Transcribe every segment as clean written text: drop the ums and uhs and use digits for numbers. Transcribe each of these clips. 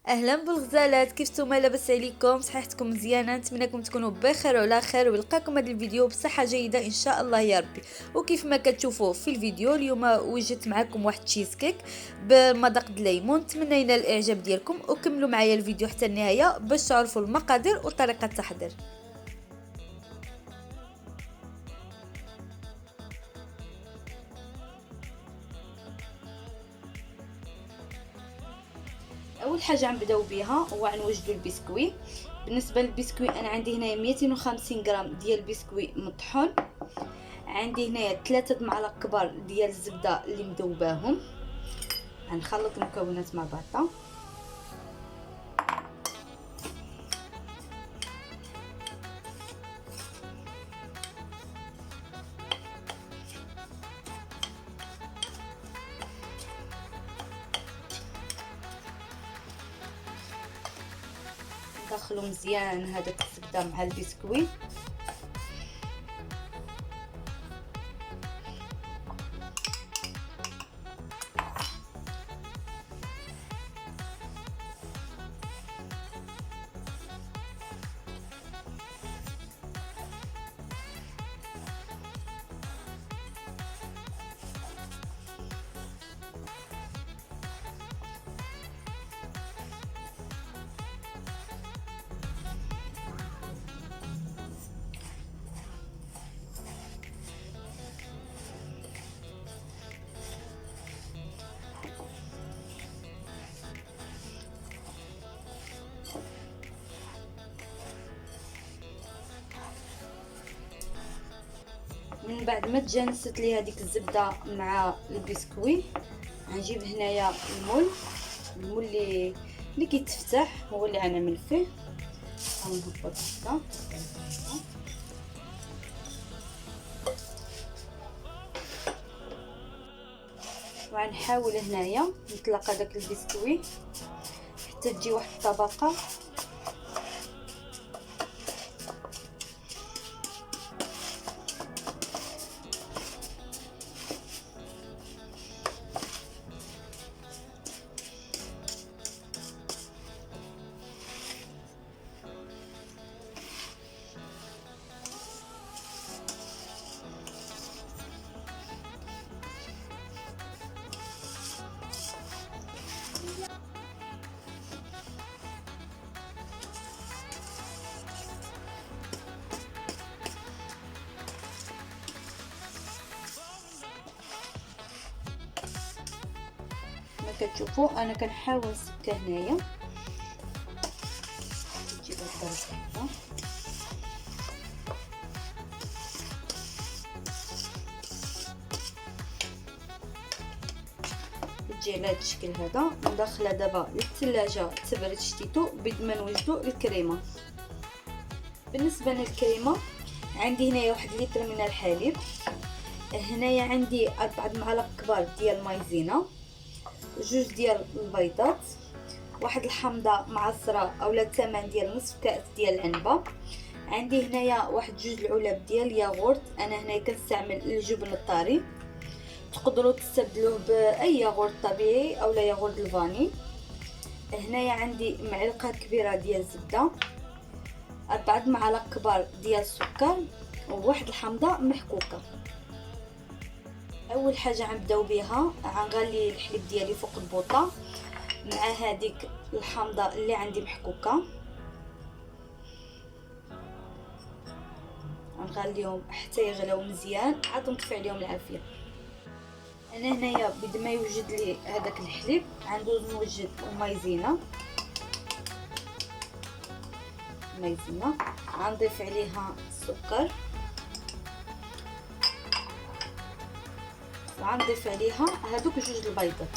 اهلا بالغزالات، كيف نتوما؟ لاباس عليكم؟ صحتكم مزيانه؟ نتمنىكم تكونوا بخير وعلى خير ويلقاكم هذا الفيديو بصحه جيده ان شاء الله يا ربي. وكيف ما كتشوفوا في الفيديو اليوم وجدت معكم واحد تشيز كيك بالمذاق د الليمون. نتمنى ينال الاعجاب ديالكم وكملوا معايا الفيديو حتى النهايه باش تعرفوا المقادير وطريقه التحضير. اول حاجه غنبداو بها هو غنوجدوا البسكوي. بالنسبه للبسكوي انا عندي هنايا 250 غرام ديال البسكوي مطحون، عندي هنايا 3 معالق كبار ديال الزبده اللي مذوباهم. غنخلط المكونات مع بعضها. ندخلو مزيان هذاك الزبده مع البسكوي. من بعد ما تجانست لي هذيك الزبده مع البسكوي غنجيب هنايا المول اللي كيتفتح هو اللي غنعمل فيه. غنهبط هكا وغنحاول هنايا نطلق هذاك البسكوي حتى تجي واحد الطبقه كتشوفوا. انا كنحاول نسكها هنايا تجي بالطريقه هكا. تجي على هذا الشكل هذا. ندخلها دابا للثلاجه تبرد شتيتو بيد ما نوجدوا الكريمه. بالنسبه للكريمه عندي هنايا 1 لتر من الحليب، هنايا عندي 4 معالق كبار ديال المايزينا، 2 ديال البيضات، واحد الحامضه معصره اولا ثمن ديال نصف كاس ديال العنبه، عندي هنايا واحد 2 العلب ديال الياغورت. انا هنايا كنستعمل الجبن الطري، تقدروا تستبدلوه باي ياغورت طبيعي اولا ياغورت الفاني. هنايا عندي معلقه كبيره ديال الزبده، 4 معالق كبار ديال السكر، وواحد الحامضه محكوكه. اول حاجه غنبداو بها غنغلي الحليب ديالي فوق البوطه مع هذيك الحامضه اللي عندي محكوكه. غنغليهم حتى يغلاو مزيان عاد نطفي عليهم العافيه. انا هنايا بد ما يوجد لي هذاك الحليب غندوز نوجد المايزينا. غنضيف عليها السكر وغنضيف عليها هذوك 2 البيضات.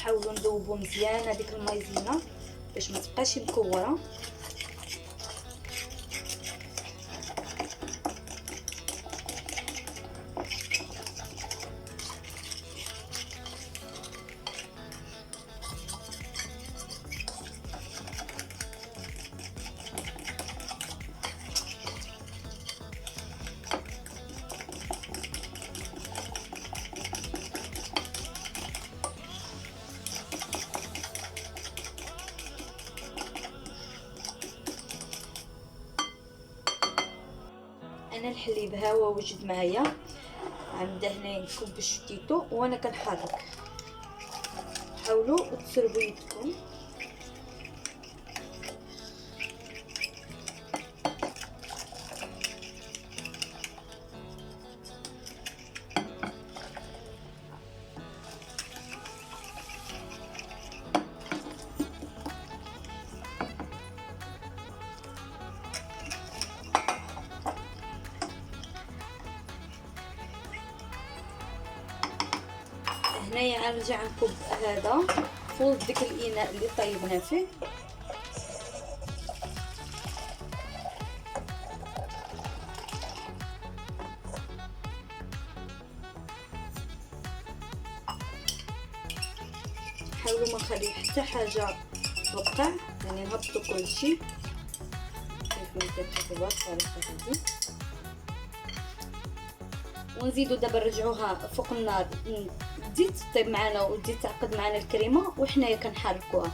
نحاولوا نذوبوا مزيان هذيك المايزينا باش ما تبقاش مكوره. انا الحليب ها هو وجد معايا، عندي هنا كوب شتيتو وانا كنحرك. حاولوا تسربوا يدكم. هنايا غنرجع نكب هذا فوق ديك الاناء اللي طيبنا فيه. حاولوا ما نخليو حتى حاجه تبقع، يعني نهبطوا كلشي كيف ما كتشوفوا بالطريقه هذه. ونزيدوا دابا نرجعوها فوق النار تزيد تطيب معنا وتزيد تعقد معنا الكريمه وحنايا كنحركوها.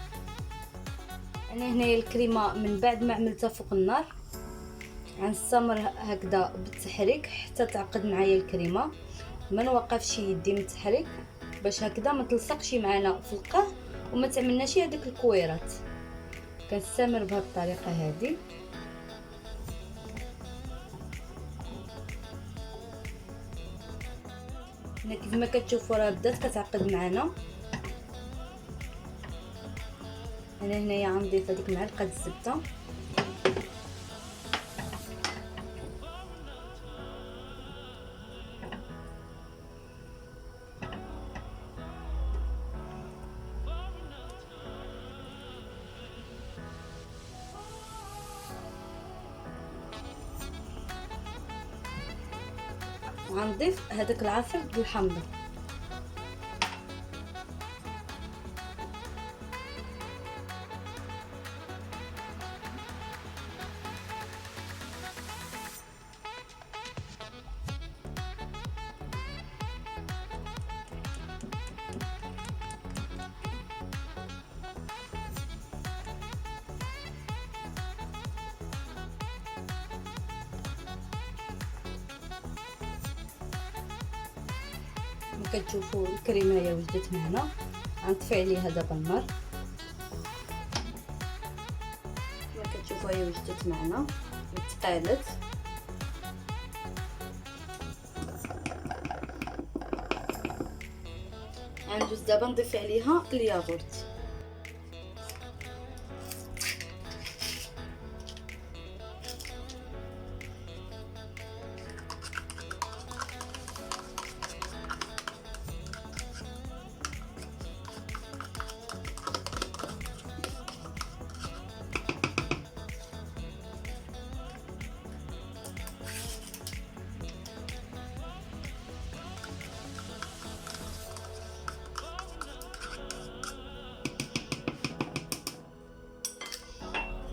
انا هنايا الكريمه من بعد ما عملتها فوق النار غنستمر هكذا بالتحريك حتى تعقد معايا الكريمه، ما نوقفش يدي من التحريك باش هكذا ما تلصقش معنا في القاع وما تعملناش هذيك الكويرات. كنستمر بهذه الطريقه هذه. هنا كيف ما كتشوفوا راه بدات كتعقد معنا. انا هنايا غنضيف هذيك معلقه الزبده وغنضيف هذاك العصير ديال الحامضه. كتشوفوا الكريمه هي وجدت معنا. غنطفي عليها دابا النار. كما كتشوفوا هي وجدت معنا وتقالت. غندوز دابا نضيف عليها الياغورت.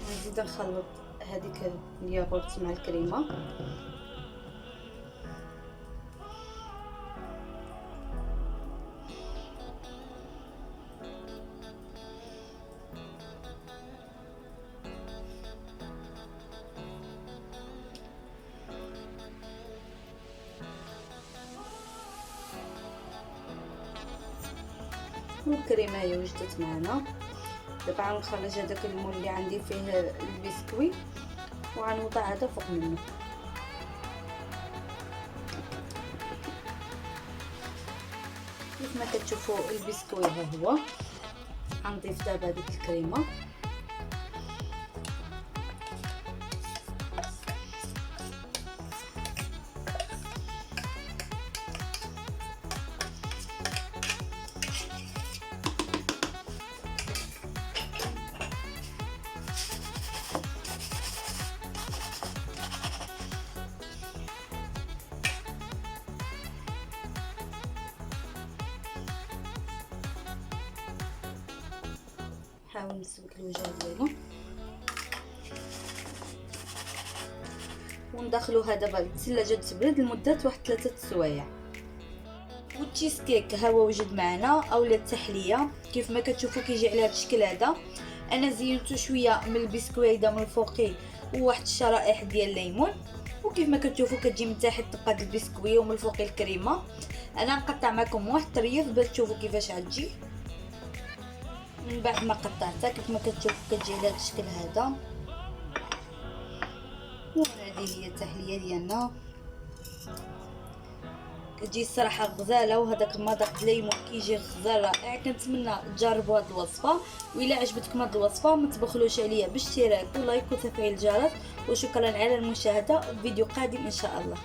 نزيد نخلط هذيك الياغورت مع الكريمه. والكريمه هي وجدت معنا. دابا غنخرج هذاك المول اللي عندي فيه البسكوي وغنوضع هذا فوق منه. كيف ما كتشوفوا البسكوي ها هو. غنضيف دابا هذيك الكريمه. نحاول نسبك الوجه ديالو وندخلوها دابا للثلاجه تبرد لمده واحد 3 سوايع. والتشيز كيك ها هو وجد معنا، اولا التحليه كيف ما كتشوفوا كيجي على هذا الشكل هذا. انا زينته شويه من البسكويته من الفوقي وواحد الشرائح ديال الليمون، وكيف ما كتشوفوا كتجي من تحت طبقه البسكوي ومن الفوق الكريمه. انا نقطع معكم واحد الطريف باش تشوفوا كيفاش غتجي. من بعد ما قطعتها كيف ما كتشوفوا كتجي على هذا الشكل هذا. وهذه هي التحليه ديالنا، كتجي الصراحه غزاله، وهذاك المذاق الليمون كيجي غزال رائع. كنتمنى تجربوا هذه الوصفه، والا عجبتكم هذه الوصفه ما تبخلوش عليا بالاشتراك واللايك وتفعيل الجرس. وشكرا على المشاهده، فيديو قادم ان شاء الله.